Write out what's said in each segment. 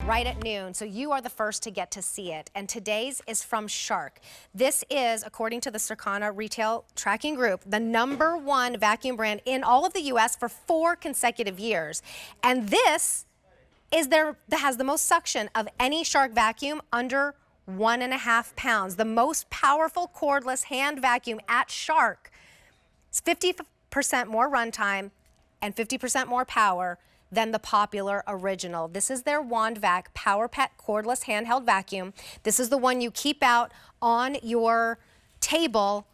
right at noon, so you are the first to get to see it. And today's is from Shark. This is, according to the Circana Retail Tracking Group, the #1 vacuum brand in all of the U.S. for 4 consecutive years. And this is that has the most suction of any Shark vacuum under 1.5 pounds. The most powerful cordless hand vacuum at Shark. It's 50% more runtime and 50% more power than the popular original. This is their WANDVAC Power Pet Cordless Handheld Vacuum. This is the one you keep out on your table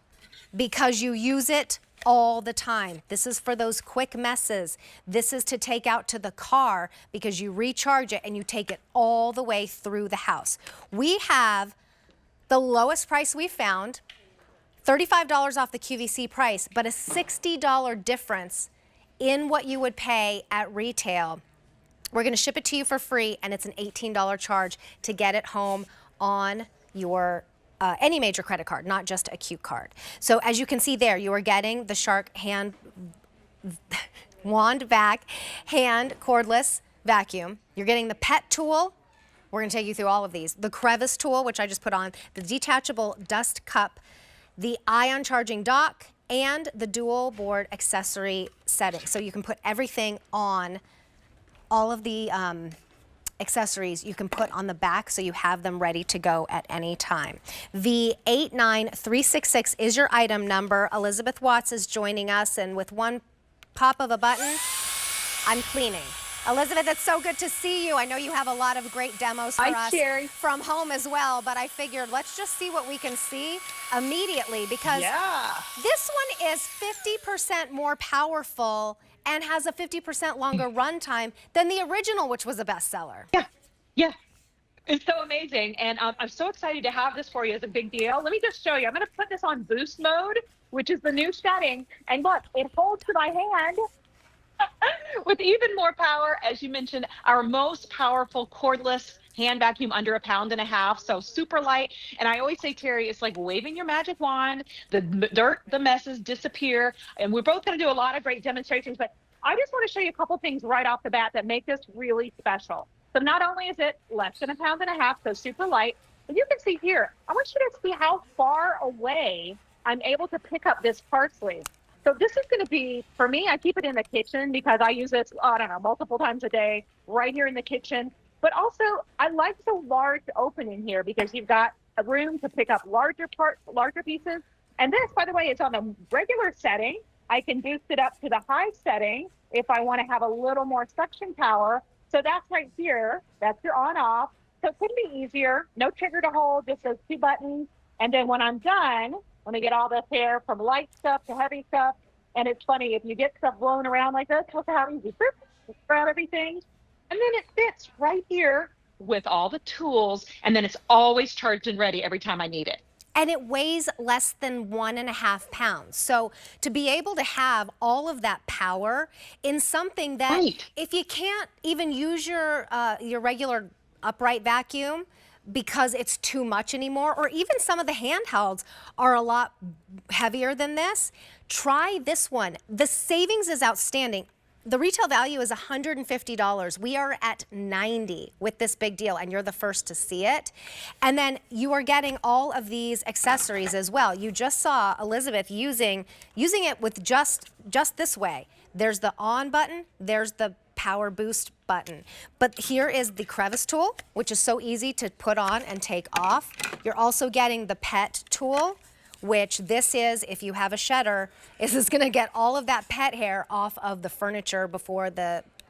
because you use it all the time. This is for those quick messes. This is to take out to the car because you recharge it and you take it all the way through the house. We have the lowest price we found, $35 off the QVC price, but a $60 difference in what you would pay at retail. We're going to ship it to you for free, and it's an $18 charge to get it home on your any major credit card, not just a Q card. So as you can see there, you are getting the Shark WANDVAC hand cordless vacuum. You're getting the pet tool. We're going to take you through all of these. The crevice tool, which I just put on, the detachable dust cup, the ion charging dock, and the dual board accessory setting. So you can put everything on, all of the accessories you can put on the back so you have them ready to go at any time. The 89366 is your item number. Elizabeth Watts is joining us, and with one pop of a button, I'm cleaning. Elizabeth, it's so good to see you. I know you have a lot of great demos for us from home as well, but I figured let's just see what we can see immediately because this one is 50% more powerful and has a 50% longer runtime than the original, which was a bestseller. Yeah. It's so amazing. And I'm so excited to have this for you. It's a big deal. Let me just show you. I'm going to put this on boost mode, which is the new setting. And look, it holds to my hand with even more power. As you mentioned, our most powerful cordless hand vacuum under 1.5 pounds, so super light. And I always say, Terry, it's like waving your magic wand. The dirt, the messes disappear. And we're both going to do a lot of great demonstrations, but I just want to show you a couple things right off the bat that make this really special. So not only is it less than 1.5 pounds, so super light, but you can see here, I want you to see how far away I'm able to pick up this parsley. So this is going to be, for me, I keep it in the kitchen because I use this, I don't know, multiple times a day, right here in the kitchen. But also, I like the large opening here because you've got a room to pick up larger pieces. And this, by the way, is on the regular setting. I can boost it up to the high setting if I want to have a little more suction power. So that's right here. That's your on-off. So it couldn't be easier. No trigger to hold, just those 2 buttons. And then when I'm done, let me get all this hair from light stuff to heavy stuff. And it's funny, if you get stuff blown around like this, look how easy. Just grab everything. And then it fits right here with all the tools. And then it's always charged and ready every time I need it. And it weighs less than 1.5 pounds. So to be able to have all of that power in something that if you can't even use your regular upright vacuum, because it's too much anymore, or even some of the handhelds are a lot heavier than this, try this one. The savings is outstanding. The retail value is $150. We are at $90 with this big deal, and you're the first to see it. And then you are getting all of these accessories as well. You just saw Elizabeth using it with just this way. There's the on button, there's the power boost button. But here is the crevice tool, which is so easy to put on and take off. You're also getting the pet tool, which this is, if you have a shedder, is going to get all of that pet hair off of the furniture before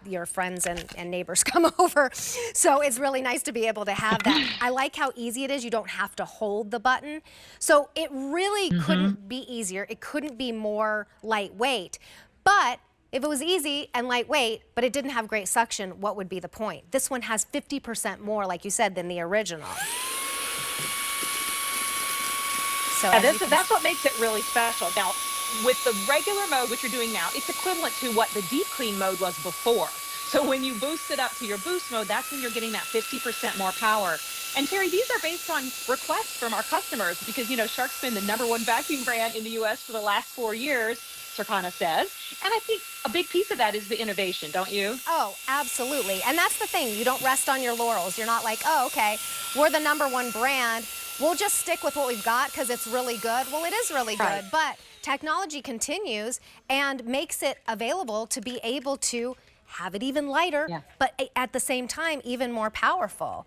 your friends and neighbors come over. So it's really nice to be able to have that. I like how easy it is. You don't have to hold the button. So it really couldn't be easier. It couldn't be more lightweight. But if it was easy and lightweight, but it didn't have great suction, what would be the point? This one has 50% more, like you said, than the original. So that's what makes it really special. Now, with the regular mode, which you're doing now, it's equivalent to what the deep clean mode was before. So when you boost it up to your boost mode, that's when you're getting that 50% more power. And Terry, these are based on requests from our customers because, you know, Shark's been the #1 vacuum brand in the U.S. for the last 4 years. Circana says. And I think a big piece of that is the innovation, don't you? Oh, absolutely. And that's the thing. You don't rest on your laurels. You're not like, oh, okay, we're the #1 brand. We'll just stick with what we've got because it's really good. Well, it is really Right. good, but technology continues and makes it available to be able to have it even lighter, Yeah. but at the same time, even more powerful.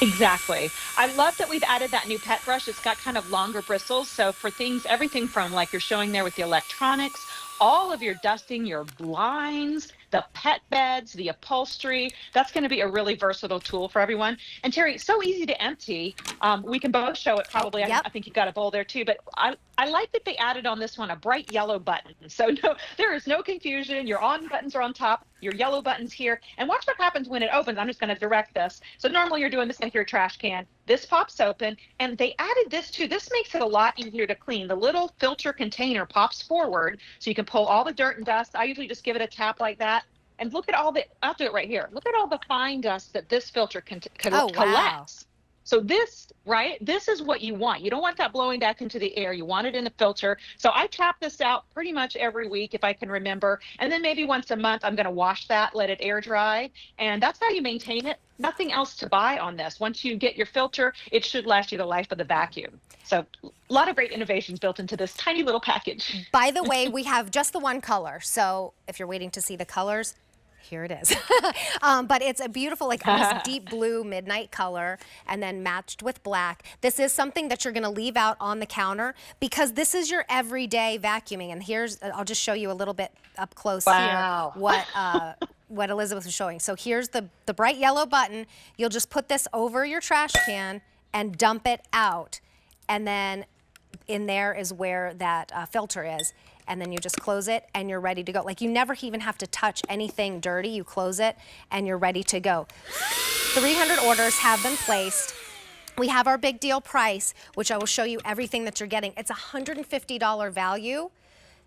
Exactly. I love that we've added that new pet brush. It's got kind of longer bristles. So for things, everything from like you're showing there with the electronics, all of your dusting, your blinds, the pet beds, the upholstery, that's going to be a really versatile tool for everyone. And Terry, so easy to empty. We can both show it probably. Yep. I think you've got a bowl there too, but I like that they added on this one a bright yellow button. So no, there is no confusion. Your on buttons are on top, your yellow buttons here. And watch what happens when it opens. I'm just going to direct this. So normally you're doing this into your trash can. This pops open, and they added this too. This makes it a lot easier to clean. The little filter container pops forward so you can pull all the dirt and dust. I usually just give it a tap like that. And look at all the, I'll do it right here. Look at all the fine dust that this filter can Oh, wow. collects. So this, right, this is what you want. You don't want that blowing back into the air. You want it in the filter. So I tap this out pretty much every week if I can remember. And then maybe once a month, I'm going to wash that, let it air dry. And that's how you maintain it. Nothing else to buy on this. Once you get your filter, it should last you the life of the vacuum. So a lot of great innovations built into this tiny little package. By the way, we have just the one color. So if you're waiting to see the colors, here it is. But it's a beautiful, like almost deep blue midnight color and then matched with black. This is something that you're gonna leave out on the counter because this is your everyday vacuuming. And here's, I'll just show you a little bit up close Wow. here what Elizabeth was showing. So here's the bright yellow button. You'll just put this over your trash can and dump it out. And then in there is where that filter is. And then you just close it and you're ready to go. Like you never even have to touch anything dirty. You close it and you're ready to go. 300 orders have been placed. We have our big deal price, which I will show you everything that you're getting. It's a $150 value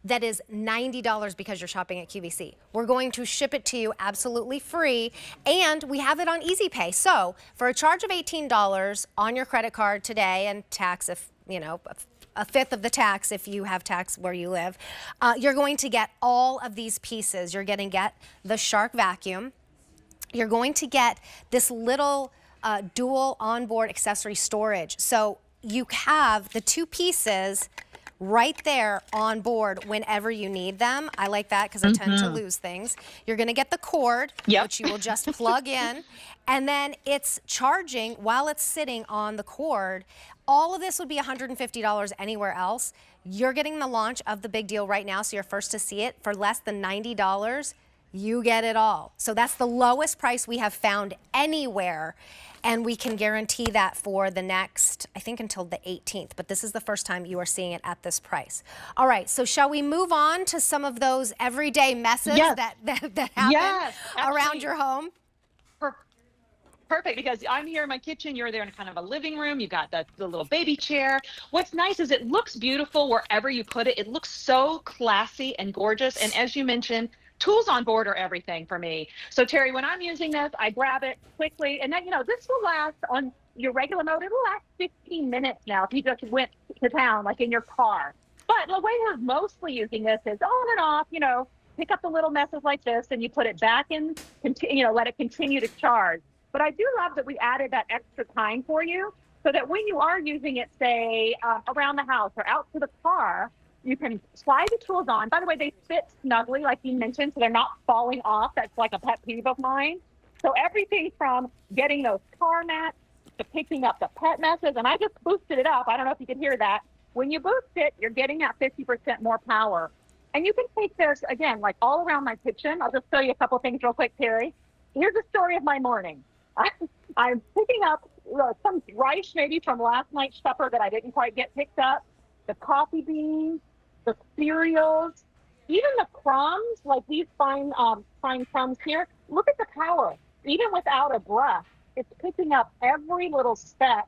that is $90 because you're shopping at QVC. We're going to ship it to you absolutely free, and we have it on Easy Pay. So for a charge of $18 on your credit card today and tax, if you know, a fifth of the tax if you have tax where you live, you're going to get all of these pieces. You're going to get the Shark vacuum. You're going to get this little dual onboard accessory storage. So you have the two pieces right there on board whenever you need them. I like that because I tend to lose things. You're going to get the cord, which you will just plug in, and then it's charging while it's sitting on the cord. All of this would be $150 anywhere else. You're getting the launch of the big deal right now, so you're first to see it. For less than $90, you get it all. So that's the lowest price we have found anywhere. And we can guarantee that for the next, I think until the 18th, but this is the first time you are seeing it at this price. All right, so shall we move on to some of those everyday messes that happen around your home? Perfect, because I'm here in my kitchen, you're there in kind of a living room, you got the little baby chair. What's nice is it looks beautiful wherever you put it. It looks so classy and gorgeous, and as you mentioned, tools on board are everything for me. So Terry, when I'm using this, I grab it quickly, and then, you know, this will last on your regular mode. It'll last 15 minutes now if you just went to town, like in your car. But the way we're mostly using this is on and off, you know, pick up the little messes like this, and you put it back in, you know, let it continue to charge. But I do love that we added that extra time for you so that when you are using it, say, around the house or out to the car, you can slide the tools on. By the way, they fit snugly, like you mentioned, so they're not falling off. That's like a pet peeve of mine. So everything from getting those car mats to picking up the pet messes, and I just boosted it up. I don't know if you can hear that. When you boost it, you're getting that 50% more power. And you can take this, again, like all around my kitchen. I'll just show you a couple things real quick, Terry. Here's the story of my morning. I'm picking up some rice maybe from last night's supper that I didn't quite get picked up, the coffee beans, the cereals, even the crumbs, like these fine crumbs here. Look at the power. Even without a brush, it's picking up every little speck.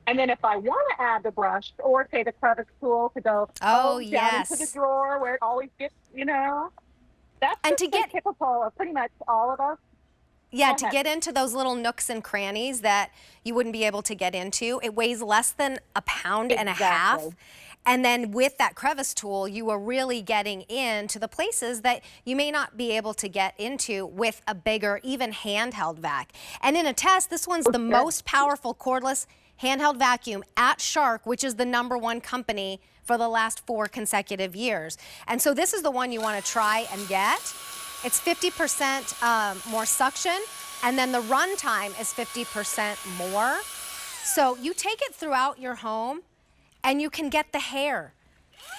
And then if I want to add the brush or say the crevice tool to go down into the drawer where it always gets, you know, that's and just so typical of pretty much all of us. Yeah, to get into those little nooks and crannies that you wouldn't be able to get into. It weighs less than a pound and a half. And then with that crevice tool, you are really getting into the places that you may not be able to get into with a bigger, even handheld vac. And in a test, this one's the most powerful cordless handheld vacuum at Shark, which is the #1 company for the last 4 consecutive years. And so this is the one you want to try and get. It's 50% more suction, and then the run time is 50% more. So you take it throughout your home, and you can get the hair.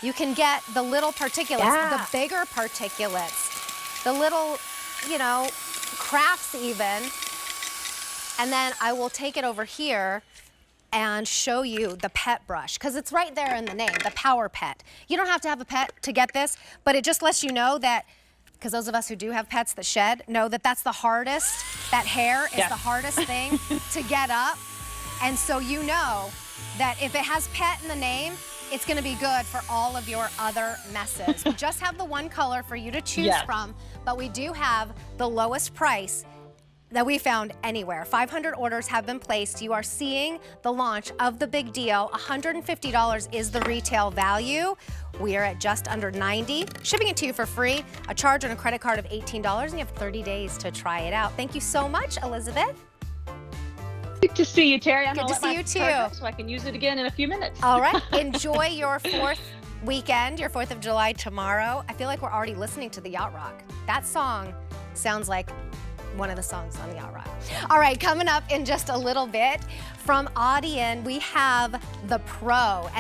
You can get the little particulates, the bigger particulates, the little, you know, crafts even. And then I will take it over here and show you the pet brush, because it's right there in the name, the Power Pet. You don't have to have a pet to get this, but it just lets you know that, because those of us who do have pets that shed know that that's the hardest, that hair is the hardest thing to get up. And so you know that if it has pet in the name, it's gonna be good for all of your other messes. We just have the one color for you to choose from, but we do have the lowest price that we found anywhere. 500 orders have been placed. You are seeing the launch of the big deal. $150 is the retail value. We are at just under $90. Shipping it to you for free. A charge on a credit card of $18, and you have 30 days to try it out. Thank you so much, Elizabeth. Good to see you, Terry. Good to see you too. So I can use it again in a few minutes. All right. Enjoy your 4th weekend, your 4th of July tomorrow. I feel like we're already listening to the Yacht Rock. That song sounds like one of the songs on the Yacht Rock. All right, coming up in just a little bit, from Audion, we have the Pro.